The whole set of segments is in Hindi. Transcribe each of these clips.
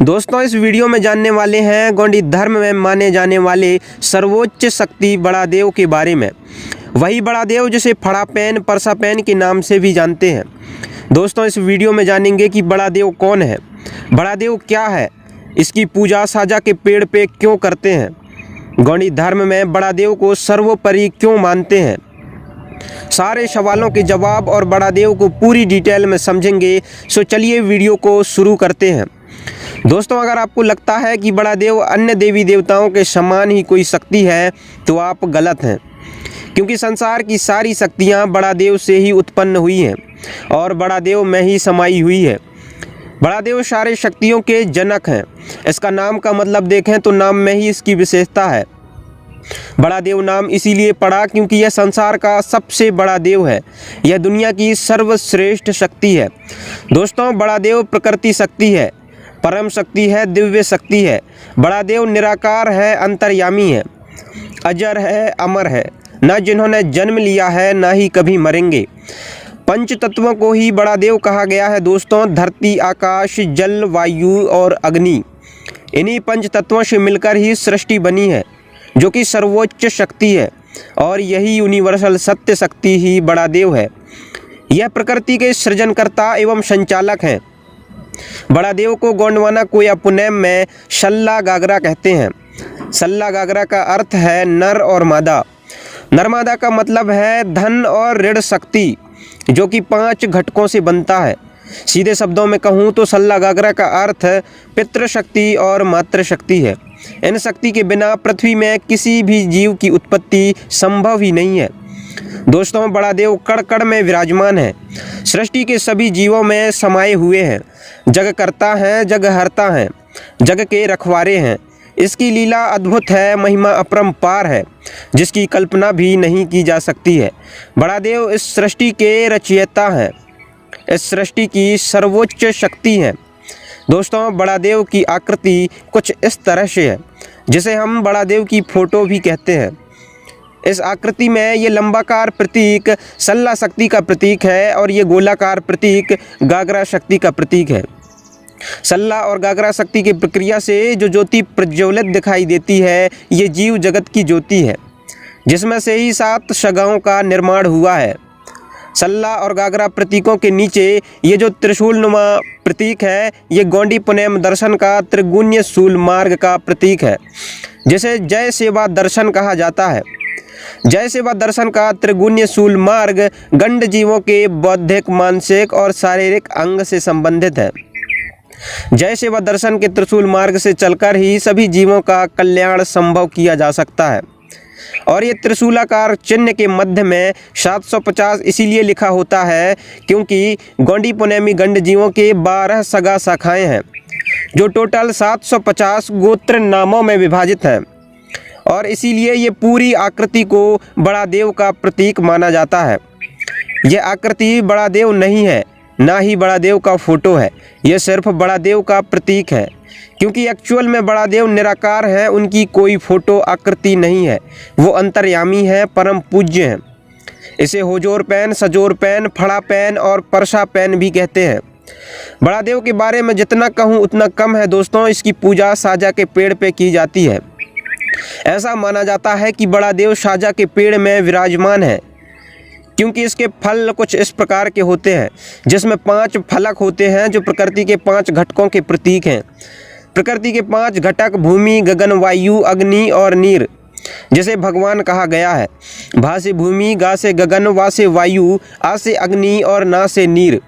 दोस्तों इस वीडियो में जानने वाले हैं गोंडी धर्म में माने जाने वाले सर्वोच्च शक्ति बड़ा देव के बारे में। वही बड़ा देव जिसे फड़ापैन परसापैन के नाम से भी जानते हैं। दोस्तों इस वीडियो में जानेंगे कि बड़ा देव कौन है, बड़ा देव क्या है, इसकी पूजा साजा के पेड़ पे क्यों करते हैं, गोंडी धर्म में बड़ा देव को सर्वोपरि क्यों मानते हैं। सारे सवालों के जवाब और बड़ा देव को पूरी डिटेल में समझेंगे। सो चलिए वीडियो को शुरू करते हैं। दोस्तों अगर आपको लगता है कि बड़ा देव अन्य देवी देवताओं के समान ही कोई शक्ति है तो आप गलत हैं, क्योंकि संसार की सारी शक्तियाँ बड़ा देव से ही उत्पन्न हुई हैं और बड़ा देव में ही समाई हुई है। बड़ा देव सारे शक्तियों के जनक हैं। इसका नाम का मतलब देखें तो नाम में ही इसकी विशेषता है। बड़ा देव नाम इसीलिए पड़ा क्योंकि यह संसार का सबसे बड़ा देव है। यह दुनिया की सर्वश्रेष्ठ शक्ति है। दोस्तों बड़ा देव प्रकृति शक्ति है, परम शक्ति है, दिव्य शक्ति है। बड़ा देव निराकार है, अंतर्यामी है, अजर है, अमर है, न जिन्होंने जन्म लिया है ना ही कभी मरेंगे। पंच तत्वों को ही बड़ा देव कहा गया है। दोस्तों धरती, आकाश, जल, वायु और अग्नि, इन्हीं पंच तत्वों से मिलकर ही सृष्टि बनी है, जो कि सर्वोच्च शक्ति है और यही यूनिवर्सल सत्य शक्ति ही बड़ा देव है। यह प्रकृति के सृजनकर्ता एवं संचालक हैं। बड़ा देव को गोंडवाना कोयापुनेम में सल्ला गागरा कहते हैं। सल्ला गागरा का अर्थ है नर और मादा। नरमादा का मतलब है धन और ऋण शक्ति, जो कि 5 घटकों से बनता है। सीधे शब्दों में कहूँ तो सल्ला गागरा का अर्थ पितृशक्ति और मातृशक्ति है। इन शक्ति के बिना पृथ्वी में किसी भी जीव की उत्पत्ति संभव ही नहीं है। दोस्तों बड़ा देव कण कण में विराजमान है, सृष्टि के सभी जीवों में समाये हुए हैं, जग करता है, जग हरता है, जग के रखवारे हैं। इसकी लीला अद्भुत है, महिमा अपरंपार है, जिसकी कल्पना भी नहीं की जा सकती है। बड़ा देव इस सृष्टि के रचयिता हैं, इस सृष्टि की सर्वोच्च शक्ति है। दोस्तों बड़ा देव की आकृति कुछ इस तरह से है, जिसे हम बड़ा देव की फोटो भी कहते हैं। इस आकृति में ये लंबाकार प्रतीक सल्ला शक्ति का प्रतीक है और ये गोलाकार प्रतीक गागरा शक्ति का प्रतीक है। सल्ला और गागरा शक्ति की प्रक्रिया से जो ज्योति प्रज्वलित दिखाई देती है, ये जीव जगत की ज्योति है, जिसमें से ही 7 शगाओं का निर्माण हुआ है। सल्ला और गागरा प्रतीकों के नीचे ये जो त्रिशूल नुमा प्रतीक है, ये गोंडी पुनेम दर्शन का त्रिगुण्य शूल मार्ग का प्रतीक है, जिसे जय सेवा दर्शन कहा जाता है। जय सेवा दर्शन का त्रिगुण्य शूल मार्ग गंड जीवों के बौद्धिक, मानसिक और शारीरिक अंग से संबंधित है। जय सेवा दर्शन के त्रिशूल मार्ग से चलकर ही सभी जीवों का कल्याण संभव किया जा सकता है। और ये त्रिशूलाकार चिन्ह के मध्य में 750 इसीलिए लिखा होता है क्योंकि गोंडी पुनेमी गंड जीवों के 12 सगा शाखाएं हैं, जो टोटल 750 गोत्र नामों में विभाजित हैं। और इसीलिए ये पूरी आकृति को बड़ा देव का प्रतीक माना जाता है। यह आकृति बड़ा देव नहीं है, ना ही बड़ा देव का फोटो है, यह सिर्फ बड़ा देव का प्रतीक है, क्योंकि एक्चुअल में बड़ा देव निराकार है। उनकी कोई फोटो आकृति नहीं है, वो अंतर्यामी है, परम पूज्य हैं। इसे होजोर पैन, सजोर पैन, फड़ा पैन और परसा पैन भी कहते हैं। बड़ा देव के बारे में जितना कहूँ उतना कम है। दोस्तों इसकी पूजा साजा के पेड़ पे की जाती है। ऐसा माना जाता है कि बड़ा देव साजा के पेड़ में विराजमान है, क्योंकि इसके फल कुछ इस प्रकार के होते हैं, जिसमें 5 फलक होते हैं, जो प्रकृति के 5 घटकों के प्रतीक हैं। प्रकृति के 5 घटक भूमि, गगन, वायु, अग्नि और नीर, जिसे भगवान कहा गया है। भा से भूमि, गा से गगन, वा से वायु, आ से अग्नि और ना से नीर,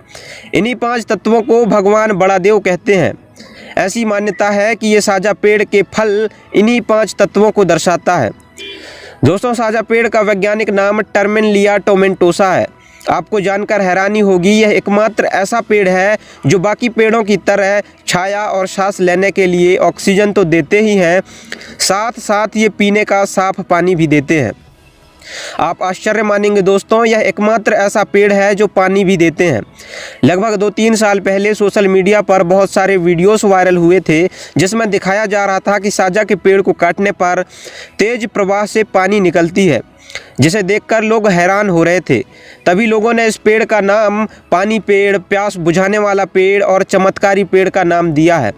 इन्हीं 5 तत्वों को भगवान बड़ा देव कहते हैं। ऐसी मान्यता है कि ये साजा पेड़ के फल इन्हीं 5 तत्वों को दर्शाता है। दोस्तों साजा पेड़ का वैज्ञानिक नाम टर्मिनलिया टोमेंटोसा है। आपको जानकर हैरानी होगी, यह एकमात्र ऐसा पेड़ है जो बाकी पेड़ों की तरह छाया और सांस लेने के लिए ऑक्सीजन तो देते ही हैं, साथ साथ ये पीने का साफ पानी भी देते हैं। आप आश्चर्य मानेंगे दोस्तों, यह एकमात्र ऐसा पेड़ है जो पानी भी देते हैं। लगभग 2-3 साल पहले सोशल मीडिया पर बहुत सारे वीडियोस वायरल हुए थे, जिसमें दिखाया जा रहा था कि साजा के पेड़ को काटने पर तेज प्रवाह से पानी निकलती है, जिसे देखकर लोग हैरान हो रहे थे। तभी लोगों ने इस पेड़ का नाम पानी पेड़, प्यास बुझाने वाला पेड़ और चमत्कारी पेड़ का नाम दिया है।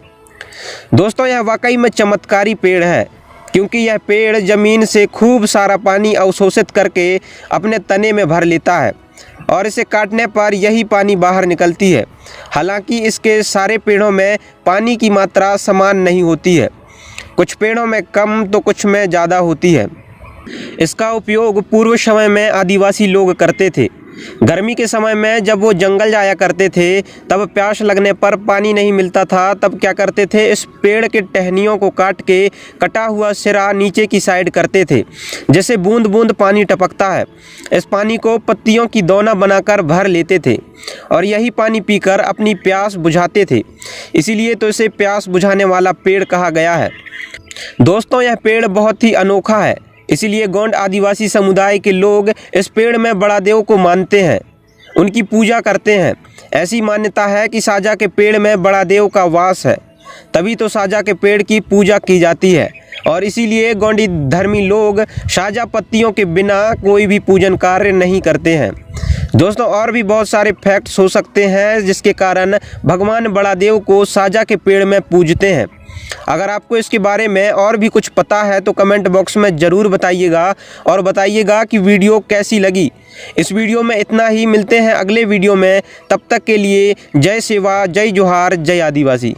दोस्तों यह वाकई में चमत्कारी पेड़ है, क्योंकि यह पेड़ ज़मीन से खूब सारा पानी अवशोषित करके अपने तने में भर लेता है और इसे काटने पर यही पानी बाहर निकलती है। हालांकि इसके सारे पेड़ों में पानी की मात्रा समान नहीं होती है, कुछ पेड़ों में कम तो कुछ में ज़्यादा होती है। इसका उपयोग पूर्व समय में आदिवासी लोग करते थे। गर्मी के समय में जब वो जंगल जाया करते थे, तब प्यास लगने पर पानी नहीं मिलता था, तब क्या करते थे, इस पेड़ के टहनियों को काट के कटा हुआ सिरा नीचे की साइड करते थे, जैसे बूंद बूंद पानी टपकता है। इस पानी को पत्तियों की दोना बनाकर भर लेते थे और यही पानी पीकर अपनी प्यास बुझाते थे। इसीलिए तो इसे प्यास बुझाने वाला पेड़ कहा गया है। दोस्तों यह पेड़ बहुत ही अनोखा है, इसीलिए गोंड आदिवासी समुदाय के लोग इस पेड़ में बड़ा देव को मानते हैं, उनकी पूजा करते हैं। ऐसी मान्यता है कि साजा के पेड़ में बड़ा देव का वास है, तभी तो साजा के पेड़ की पूजा की जाती है और इसीलिए गोंडी धर्मी लोग साजा पत्तियों के बिना कोई भी पूजन कार्य नहीं करते हैं। दोस्तों और भी बहुत सारे फैक्ट्स हो सकते हैं जिसके कारण भगवान बड़ा देव को साजा के पेड़ में पूजते हैं। अगर आपको इसके बारे में और भी कुछ पता है तो कमेंट बॉक्स में ज़रूर बताइएगा और बताइएगा कि वीडियो कैसी लगी। इस वीडियो में इतना ही, मिलते हैं अगले वीडियो में। तब तक के लिए जय सेवा, जय जोहार, जय आदिवासी।